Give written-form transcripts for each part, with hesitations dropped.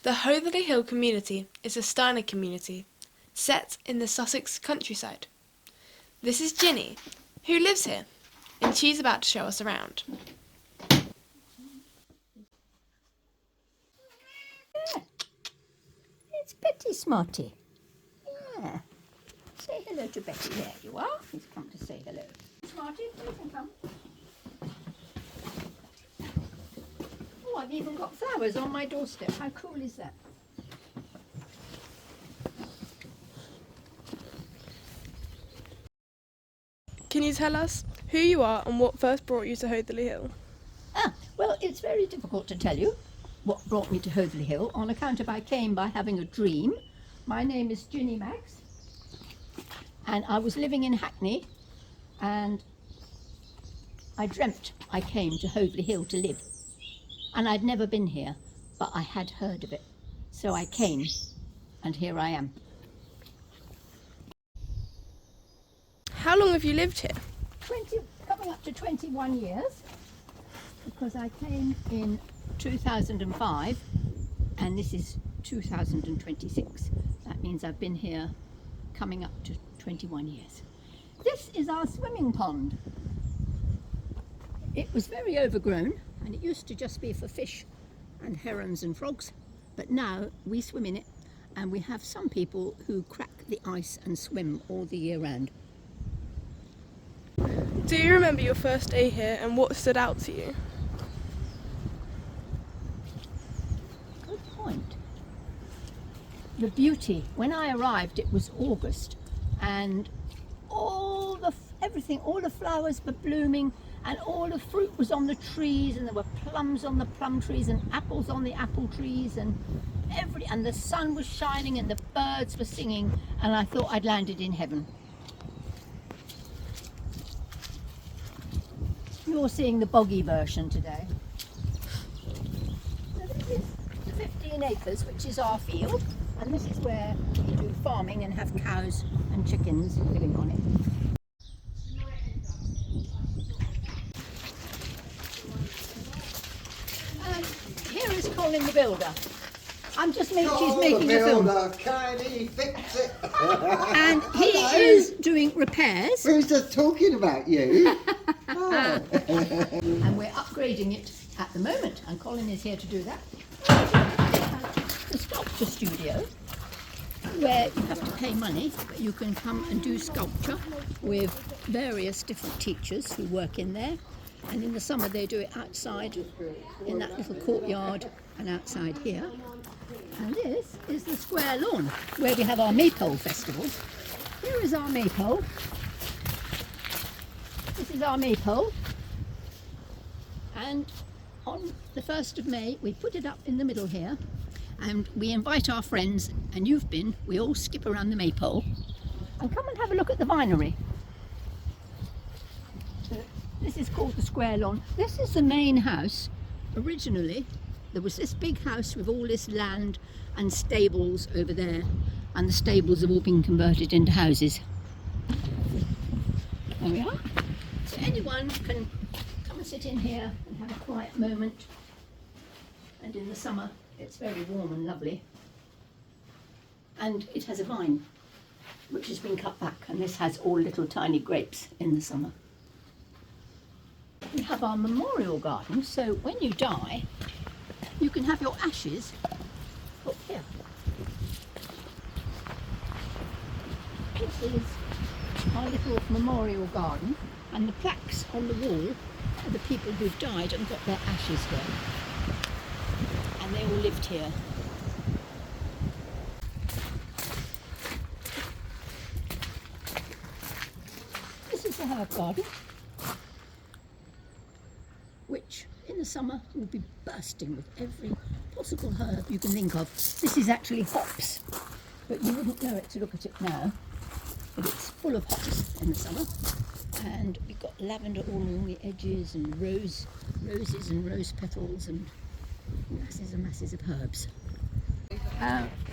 The Hoathly Hill Community is a Steiner community set in the Sussex countryside. This is Ginny, who lives here, and she's about to show us around. Yeah. It's Betty, Smarty. Yeah. Say hello to Betty. There you are. He's come to say hello. Smarty, you can come. Oh, I've even got flowers on my doorstep. How cool is that? Can you tell us who you are and what first brought you to Hoathly Hill? Well, it's very difficult to tell you what brought me to Hoathly Hill on account of I came by having a dream. My name is Gini Mags, and I was living in Hackney, and I dreamt I came to Hoathly Hill to live. And I'd never been here, but I had heard of it. So I came, and here I am. How long have you lived here? Coming up to 21 years, because I came in 2005, and this is 2026. That means I've been here coming up to 21 years. This is our swimming pond. It was very overgrown, and it used to just be for fish and herons and frogs, but now we swim in it, and we have some people who crack the ice and swim all the year round. Do you remember your first day here and what stood out to you? Good point. The beauty. When I arrived, it was August, and all the flowers were blooming, and all the fruit was on the trees, and there were plums on the plum trees and apples on the apple trees, and the sun was shining and the birds were singing, and I thought I'd landed in heaven. You're seeing the boggy version today. So this is the 15 acres, which is our field, and this is where we do farming and have cows and chickens living on it. And here is Colin the builder. I'm just making, she's making a film. Can he fix it? And he is doing repairs. Who's just talking about you? Oh. And we're upgrading it at the moment, and Colin is here to do that. The sculpture studio, where you have to pay money, but you can come and do sculpture with various different teachers who work in there. And in the summer they do it outside in that little courtyard and outside here. And this is the square lawn where we have our Maypole festival. Here is our Maypole. This is our Maypole. And on the 1st of May we put it up in the middle here, and we invite our friends, and you've been, we all skip around the Maypole and come and have a look at the vinery. This is called the square lawn. This is the main house. Originally there was this big house with all this land and stables over there, and the stables have all been converted into houses. There we are. So anyone can come and sit in here and have a quiet moment. And in the summer it's very warm and lovely. And it has a vine which has been cut back, and this has all little tiny grapes in the summer. We have our memorial garden, so when you die you can have your ashes put here. This is our little memorial garden, and the plaques on the wall are the people who've died and got their ashes here. And they all lived here. This is the herb garden, which in the summer will be bursting with every possible herb you can think of. This is actually hops, but you wouldn't know it to look at it now. But it's full of hops in the summer, and we've got lavender all along the edges, and roses and rose petals, and masses and masses of herbs.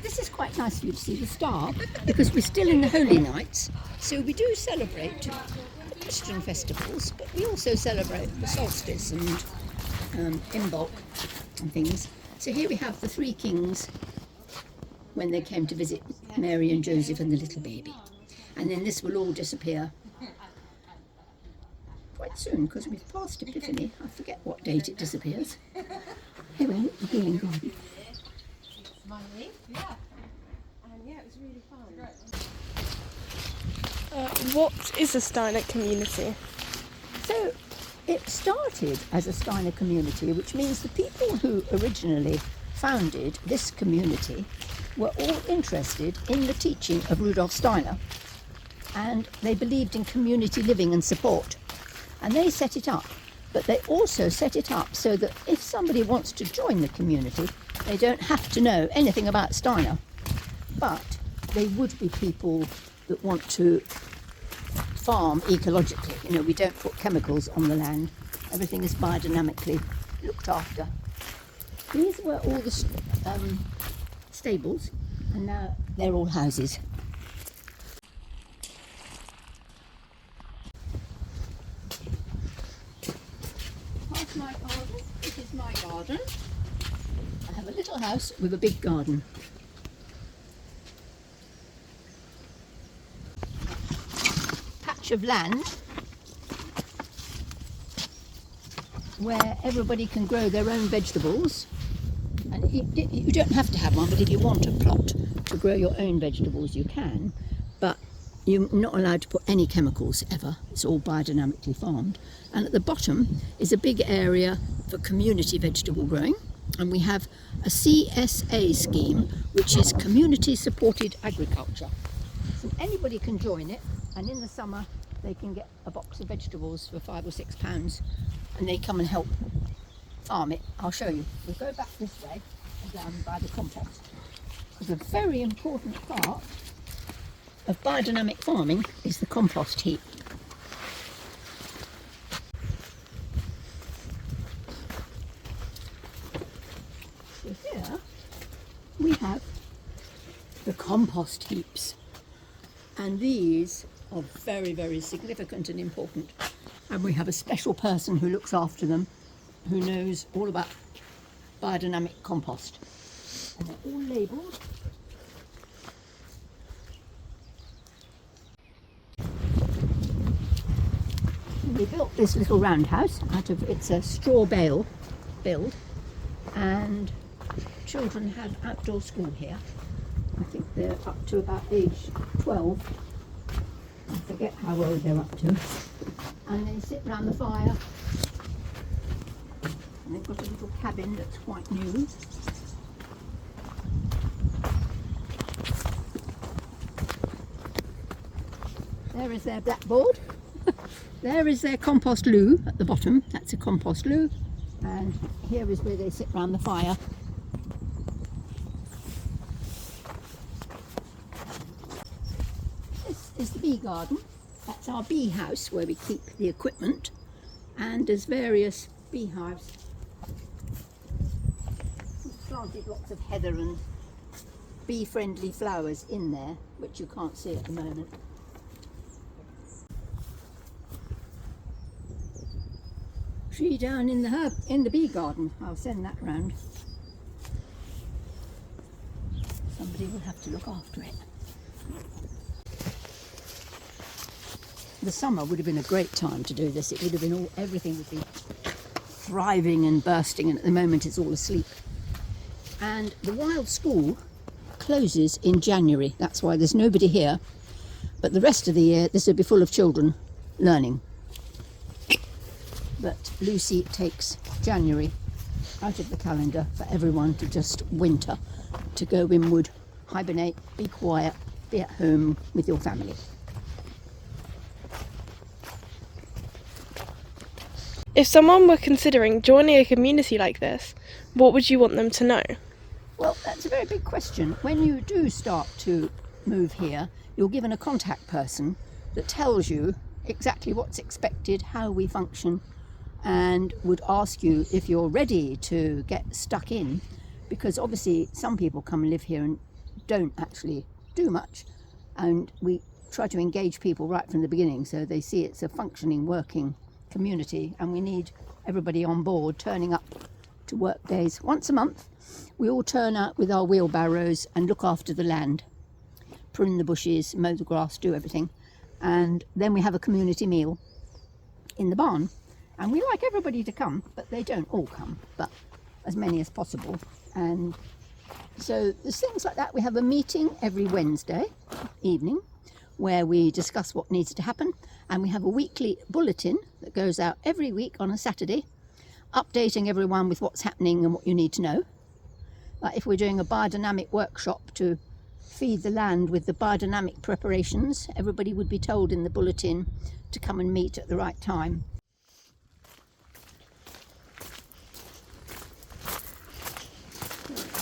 This is quite nice for you to see the star, because we're still in the Holy Nights, so we do celebrate the Christian festivals, but we also celebrate the solstice and Imbolc and things. So here we have the three kings when they came to visit Mary and Joseph and the little baby. And then this will all disappear quite soon because we've passed Epiphany. I forget what date it disappears. Here we are, the healing garden. What is a Steiner community? So it started as a Steiner community, which means the people who originally founded this community were all interested in the teaching of Rudolf Steiner, and they believed in community living and support, and they set it up. But they also set it up so that if somebody wants to join the community, they don't have to know anything about Steiner, but they would be people that want to farm ecologically. You know, we don't put chemicals on the land. Everything is biodynamically looked after. These were all the stables, and now they're all houses. Past my garden, this is my garden. I have a little house with a big garden. Patch of land where everybody can grow their own vegetables, and you don't have to have one, but if you want a plot to grow your own vegetables you can, but you're not allowed to put any chemicals ever. It's all biodynamically farmed. And at the bottom is a big area for community vegetable growing, and we have a CSA scheme, which is community supported agriculture, so anybody can join it, and in the summer they can get a box of vegetables for £5 or £6, and they come and help farm it. I'll show you. We'll go back this way and down by the compost. Because a very important part of biodynamic farming is the compost heap. So here we have the compost heaps, and these are very, very significant and important, and we have a special person who looks after them, who knows all about biodynamic compost, and they're all labelled. We built this little roundhouse out of, it's a straw bale build, and children have outdoor school here. I think they're up to about age 12. I forget how old they're up to. And they sit round the fire. And they've got a little cabin that's quite new. There is their blackboard. There is their compost loo at the bottom. That's a compost loo. And here is where they sit round the fire. This is the bee garden. That's our bee house where we keep the equipment. And there's various beehives. We've planted lots of heather and bee-friendly flowers in there, which you can't see at the moment. Tree down in the bee garden. I'll send that round. Somebody will have to look after it. The summer would have been a great time to do this. It would have been everything would be thriving and bursting, and at the moment it's all asleep. And the wild school closes in January. That's why there's nobody here. But the rest of the year this will be full of children learning. But Lucy takes January out of the calendar for everyone to just winter, to go inward, hibernate, be quiet, be at home with your family. If someone were considering joining a community like this, what would you want them to know? Well, that's a very big question. When you do start to move here, you're given a contact person that tells you exactly what's expected, how we function, and would ask you if you're ready to get stuck in, because obviously some people come and live here and don't actually do much, and we try to engage people right from the beginning so they see it's a functioning, working community, and we need everybody on board, turning up to work days. Once a month, we all turn out with our wheelbarrows and look after the land, prune the bushes, mow the grass, do everything. And then we have a community meal in the barn. And we like everybody to come, but they don't all come, but as many as possible. And so there's things like that. We have a meeting every Wednesday evening where we discuss what needs to happen, and we have a weekly bulletin that goes out every week on a Saturday, updating everyone with what's happening and what you need to know. Like if we're doing a biodynamic workshop to feed the land with the biodynamic preparations, everybody would be told in the bulletin to come and meet at the right time.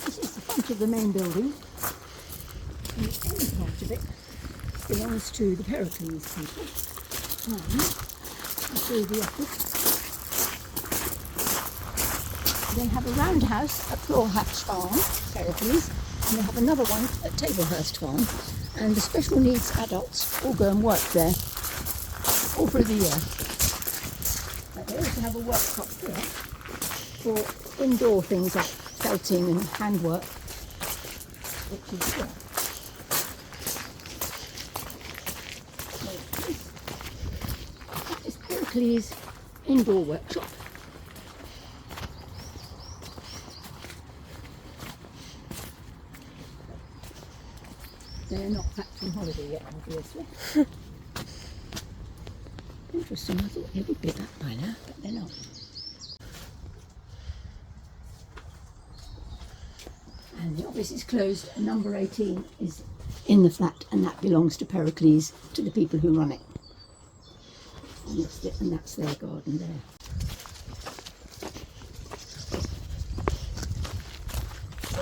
This is the front of the main building. And the end part of it belongs to the Pericles people. And I'll show you the office. They have a roundhouse at Floor Hatch Farm, Pericles, and they have another one at Tablehurst Farm. And the special needs adults all go and work there all through the year. But they also have a workshop here for indoor things like felting and handwork, which is here. That is Pericles' indoor workshop. They're not back from holiday yet, obviously. Interesting, I thought they would be back by now, but they're not. And the office is closed, and number 18 is in the flat, and that belongs to Pericles, to the people who run it. And that's their garden there.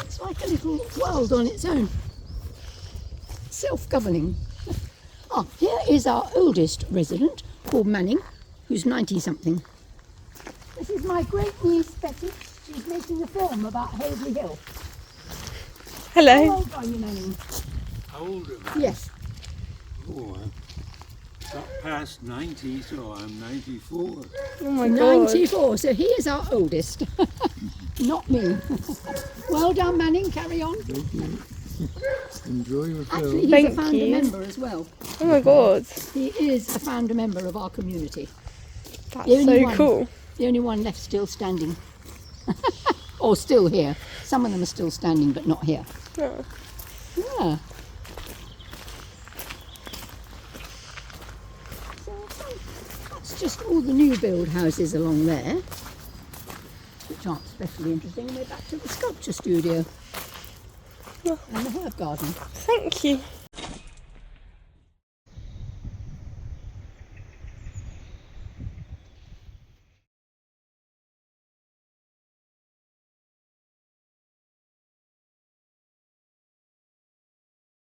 It's like a little world on its own. Self-governing. Oh, here is our oldest resident, called Manning, who's 90-something. This is my great niece, Betty. She's making a film about Hoathly Hill. Hello. How old are you, Manning? How old am I? Yes. Oh, I'm got past 90, so I'm 94. Oh my god. 94, so he is our oldest. Not me. Well done, Manning, carry on. Thank you. Enjoy your Actually, film. he's Thank a founder you. member as well. Oh my god. He is a founder member of our community. That's The only so one. cool. The only one left still standing. Or still here. Some of them are still standing, but not here. Oh. Yeah. So that's just all the new build houses along there, which aren't especially interesting. And we're back to the sculpture studio and the herb garden. Thank you.